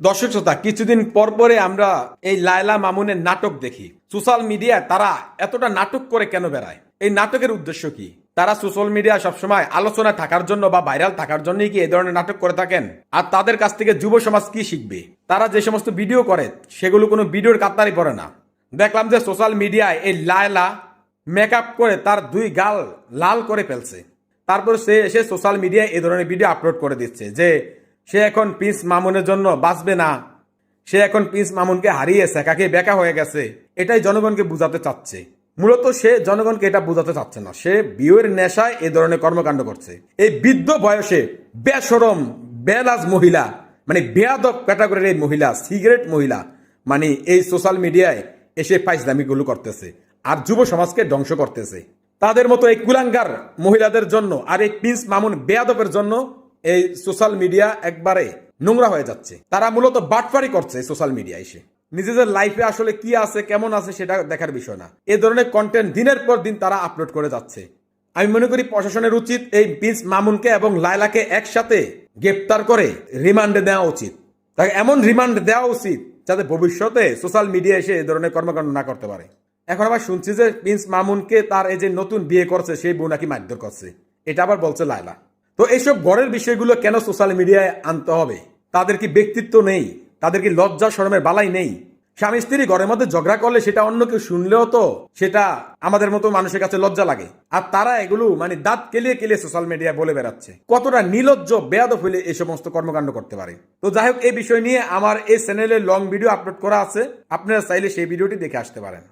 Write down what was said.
দর্শক শ্রোতা, কিছুদিন পর পরে আমরা এই লায়লা মামুনের নাটক দেখি। সোশ্যাল মিডিয়ায় তারা এতটা নাটক করে কেন বেড়ায়? এই নাটকের উদ্দেশ্য কি? তারা সোশ্যাল মিডিয়া সবসময় আলোচনা থাকার জন্য বা ভাইরাল থাকার জন্যই কি এই ধরনের নাটক করে থাকেন? আর তাদের কাছ থেকে যুব সমাজ কি শিখবে? তারা যে সমস্ত ভিডিও করে সেগুলো কোনো ভিডিওর কাতারই পড়ে না। দেখলাম যে সোশ্যাল মিডিয়ায় এই লায়লা মেকআপ করে তার দুই গাল লাল করে ফেলছে, তারপর সে এসে সোশ্যাল মিডিয়ায় এই ধরনের ভিডিও আপলোড করে দিচ্ছে যে সে এখন প্রিন্স মামুনের জন্য বাঁচবে না, সে এখন প্রিন্স মামুনকে হারিয়েছে, একাকে বেকা হয়ে গেছে। এটাই জনগণকে বুঝাতে চাচ্ছে। মূলত সে জনগণকে এটা বুঝাতে চাচ্ছে না, সে বিয়ের নেশায় এই ধরনের কর্মকাণ্ড করছে। এই বৃদ্ধ বয়সে বেশরম বেলাজ মহিলা, মানে বেয়াদব ক্যাটাগরির এই মহিলা, সিগারেট মহিলা, মানে এই সোশ্যাল মিডিয়ায় এসে ফাইজলামিগুলো করতেছে আর যুব সমাজকে ধ্বংস করতেছে। তাদের মতো এই কুলাঙ্গার মহিলাদের জন্য আর এই প্রিন্স মামুন বেয়াদবের জন্য এই সোশ্যাল মিডিয়া একবারে নোংরা হয়ে যাচ্ছে। তারা মূলত বাটফারি করছে সোশ্যাল মিডিয়া এসে। নিজেদের লাইফে আসলে কি আছে কেমন আছে সেটা দেখার বিষয় না, এ ধরনের কন্টেন্ট দিনের পর দিন তারা আপলোড করে যাচ্ছে। আমি মনে করি প্রশাসনের উচিত এই প্রিন্স মামুনকে এবং লায়লাকে একসাথে গ্রেপ্তার করে রিমান্ডে দেওয়া উচিত। তাকে এমন রিমান্ড দেওয়া উচিত যাতে ভবিষ্যতে সোশ্যাল মিডিয়া এসে এই ধরনের কর্মকাণ্ড না করতে পারে। এখন আবার শুনছি যে প্রিন্স মামুনকে তার এই যে নতুন বিয়ে করছে সেই বউ নাকি মারধর করছে, এটা আবার বলছে লায়লা। তো এইসব ঘরের বিষয়গুলো কেন সোশ্যাল মিডিয়ায় আনতে হবে? তাদের কি ব্যক্তিত্ব নেই? তাদের কি লজ্জা শরমের বালাই নেই? স্বামী স্ত্রী ঘরের মধ্যে ঝগড়া করলে সেটা অন্য কেউ শুনলেও তো সেটা আমাদের মতো মানুষের কাছে লজ্জা লাগে, আর তারা এগুলো মানে দাঁত কেলিয়ে কেলিয়ে সোশ্যাল মিডিয়ায় বলে বেড়াচ্ছে। কতটা নির্লজ্জ বেয়াদব হইলে এই সমস্ত কর্মকাণ্ড করতে পারে? তো যাই হোক, এই বিষয় নিয়ে আমার এই চ্যানেলে লং ভিডিও আপলোড করা আছে, আপনারা চাইলে সেই ভিডিওটি দেখে আসতে পারেন।